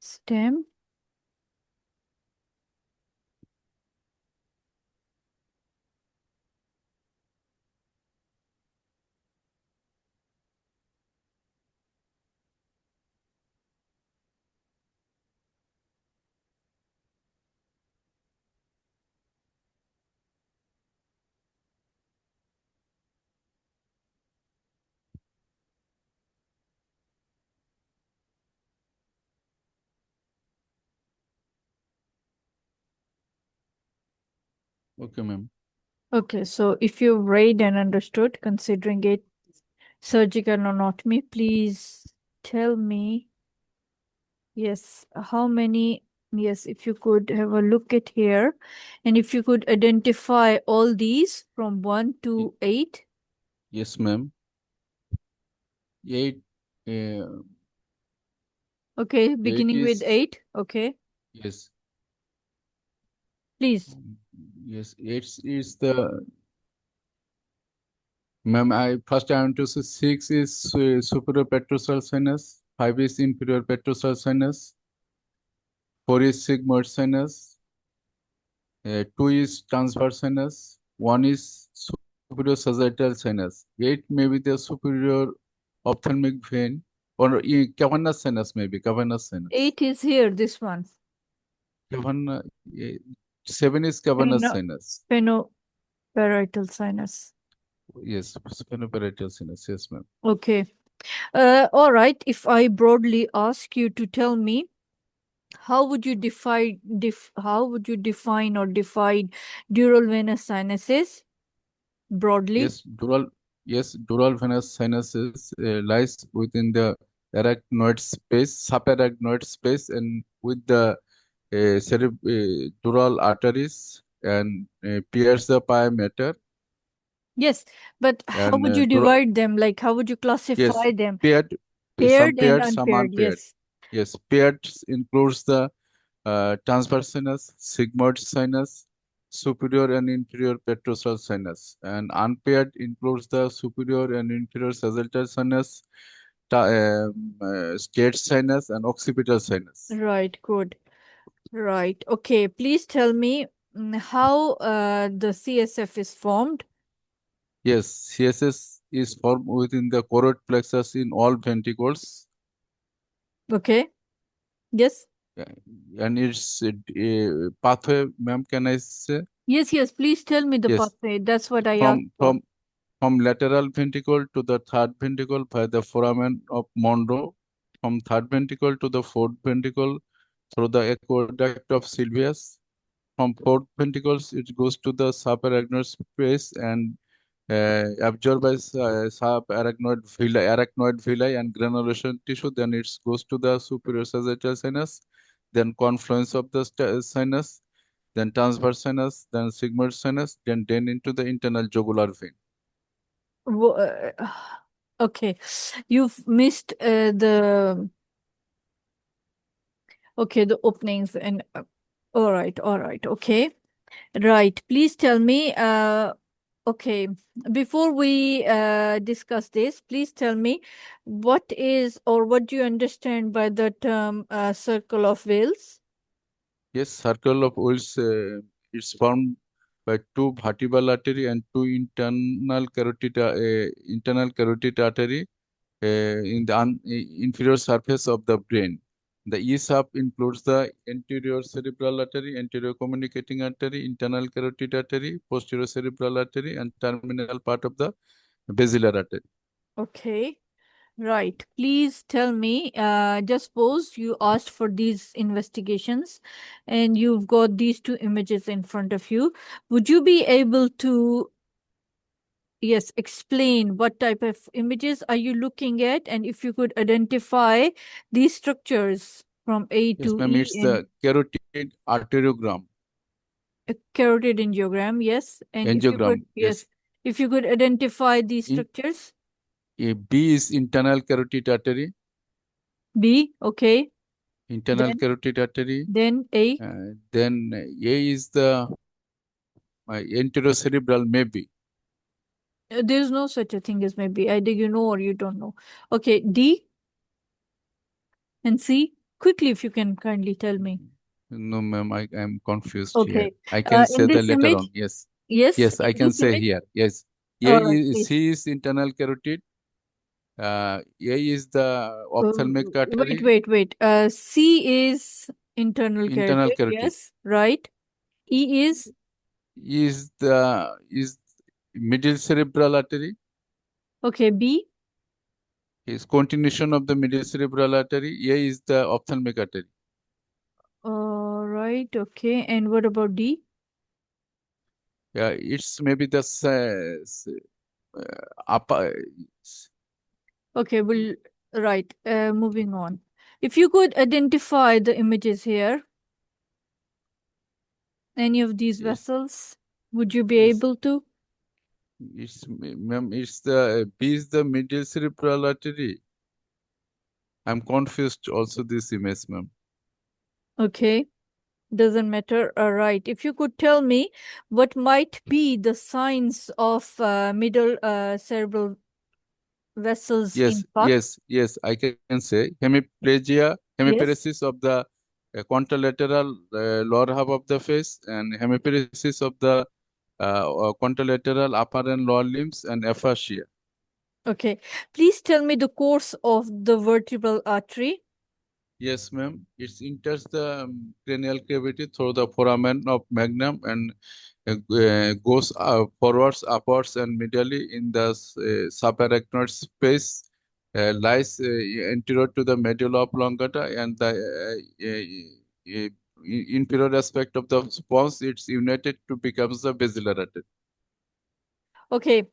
Stem. Okay, ma'am. Okay, so if you've read and understood, considering it surgical anatomy, please tell me, yes, how many, yes, if you could have a look at here, and if you could identify all these from 1 to 8. Yes, ma'am. 8. Uh, Okay, 8 beginning with is 8. Okay, yes. please. Yes, 8 is the ma'am. I want to say 6 is superior petrosal sinus. 5 is inferior petrosal sinus. 4 is sigmoid sinus. 2 is transverse sinus. 1 is superior sagittal sinus. 8 may be the superior ophthalmic vein or cavernous sinus, maybe cavernous sinus. 8 is here, this one. Cavernous, 7 is cavernous sinus. Sphenoparietal sinus. Yes, sphenoparietal sinus. Yes, ma'am. Okay. All right. If I broadly ask you to tell me, how would you define or divide dural venous sinuses broadly? Dural venous sinuses lies within the arachnoid space, subarachnoid space, and with the dural arteries and pierce the pia mater. Yes, but how And would you dural, divide them? Like, how would you yes, classify them? paired, some Paired and paired, some unpaired. unpaired. Yes. Yes, paired includes the transverse sinus, sigmoid sinus, superior and inferior petrosal sinus, and unpaired includes the superior and inferior sagittal sinus, state sinus, and occipital sinus. Right. Good. Right. Okay. Please tell me how the CSF is formed. Yes, CSS is formed within the choroid plexus in all ventricles, Okay. Yes. uh, and its pathway, ma'am, can I say? Yes. Yes. Please tell me the Yes, pathway. That's what I asked from for. from from lateral ventricle to the third ventricle by the foramen of Monro, from third ventricle to the fourth ventricle through the aqueduct of Sylvius. From fourth ventricles, it goes to the subarachnoid space and absorbed by arachnoid villi and granulation tissue. Then it goes to the superior sagittal sinus, then confluence of the sinus, then transverse sinus, then sigmoid sinus, then into the internal jugular vein. Wo- okay, you've missed the openings and all right, okay, right. Please tell me. Okay, before we discuss this, please tell me what is or what do you understand by the term circle of Wales? Yes, circle of Wills is formed by two vertebral artery and two internal carotid artery in the inferior surface of the brain. The ESAP includes the anterior cerebral artery, anterior communicating artery, internal carotid artery, posterior cerebral artery, and terminal part of the basilar artery. Okay. Right. Please tell me, just suppose you asked for these investigations and you've got these two images in front of you. Would you be able to, yes, explain what type of images are you looking at? And if you could identify these structures from A Yes, to ma'am, E it's in the carotid arteriogram, a carotid angiogram, yes. And if you could, angiogram. yes, Yes, if you could identify these in structures. B is internal carotid artery, B, okay. internal Then, carotid artery. then A. Then A is the anterocerebral, maybe. There's no such a thing as maybe. Either you know or you don't know. Okay, D and C. Quickly, if you can kindly tell me. No, ma'am, I am confused here. Okay. I can In say that this later image, on. Yes. yes, Yes, in I can this say image. here. Yes. All A right, is, please. C is internal carotid. A is the ophthalmic artery. Wait. C is internal Internal carotid. carotid. Yes, right. E is Is middle cerebral artery. okay. B. Is continuation of the middle cerebral artery. A is the ophthalmic artery. All right. Okay. And what about D? Yeah, it's maybe the upper. Okay. Well, right. Moving on. If you could identify the images here, any of these Yes, vessels, would you be yes. able to? It's ma'am. It's the B is the middle cerebral artery. I'm confused. Also, this image, ma'am. Okay. Doesn't matter. All right. If you could tell me what might be the signs of middle cerebral vessels Yes, infarct? I can say hemiplegia, Yes. hemiparesis of the contralateral lower half of the face, and hemiparesis of the contralateral upper and lower limbs, and aphasia. Okay. Please tell me the course of the vertebral artery. Yes, ma'am. It enters the cranial cavity through the foramen of magnum and goes forwards, upwards, and medially in the subarachnoid space. Lies anterior to the medulla oblongata and the inferior aspect of the pons. It's united to becomes the basilar artery. Okay.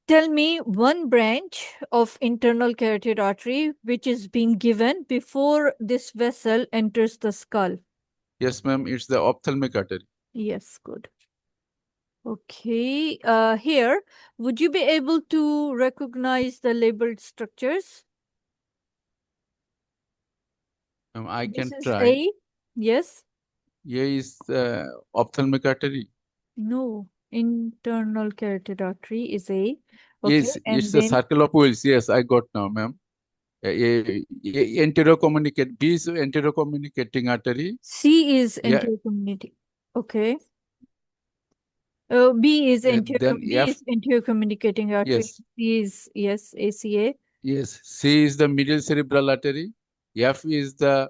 Tell me one branch of internal carotid artery which is being given before this vessel enters the skull. Yes, ma'am. It's the ophthalmic artery. Yes, good. Okay. Here, would you be able to recognize the labeled structures? I This can is try. A. Yes. A is the ophthalmic artery. No. Internal carotid artery is A. Okay. Yes, And it's a then circle of wheels. Yes, I got now, ma'am. Anterior communicate. B is anterior communicating artery. C is Yeah, anterior community. Okay. then B F. is anterior communicating artery. Yes, C is yes, ACA. yes. C is the middle cerebral artery. F is the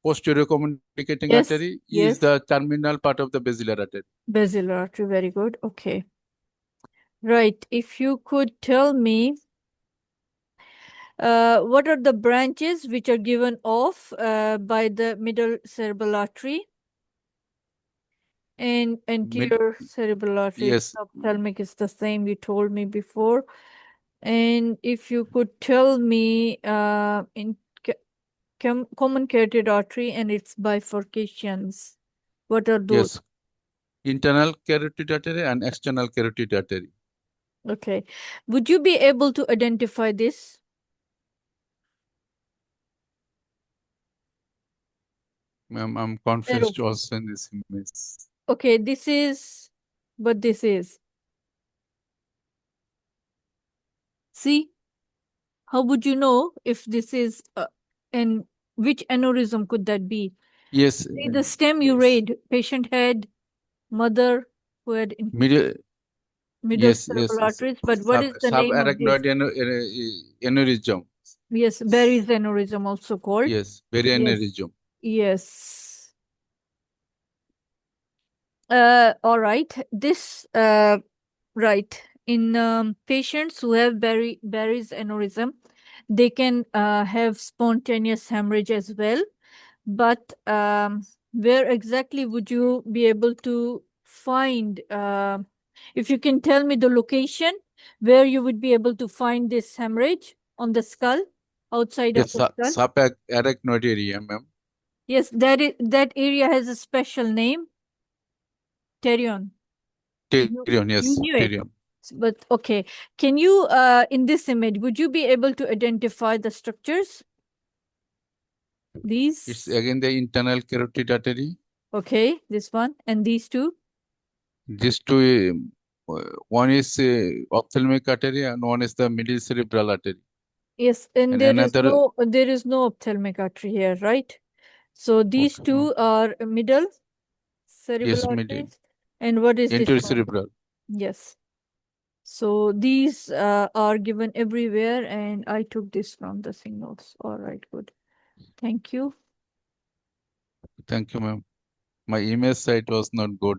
posterior communicating Yes, artery. E is yes. the terminal part of the basilar artery. Basilar artery, very good. Okay. Right. If you could tell me what are the branches which are given off by the middle cerebral artery and Mid, anterior cerebral artery? yes, Ophthalmic is the same you told me before. And if you could tell me in common carotid artery and its bifurcations, what are those? yes. Internal carotid artery and external carotid artery. Okay. Would you be able to identify this? Ma'am, I'm Arrow. confused also in this image. Okay, this is what this is. See, how would you know if this is and which aneurysm could that be? Yes, See the stem you yes. read, patient had mother who had in Middle, middle yes, cerebral arteries, but what is the name of this? subarachnoid aneurysm. Yes, Barry's aneurysm also called. Yes, very Yes, aneurysm. yes. All right. This right in patients who have Barry's aneurysm, they can have spontaneous hemorrhage as well. But where exactly would you be able to find? If you can tell me the location where you would be able to find this hemorrhage on the skull, outside of Yes, the skull. subarachnoid area, ma'am. Yes, that area has a special name, Terion. Pterion, You yes, knew it. pterion. But okay, can you, in this image, would you be able to identify the structures? It's These, again the internal carotid artery. okay, this one and these two. These two, one is ophthalmic artery and one is the middle cerebral artery. Yes, and And there is no ophthalmic artery here, right? So these okay, ma'am. two are middle cerebral Yes, arteries. And what is this anterior one? cerebral. Yes. So these are given everywhere, and I took this from the signals. All right, good. Thank you. Thank you, ma'am. My image site was not good.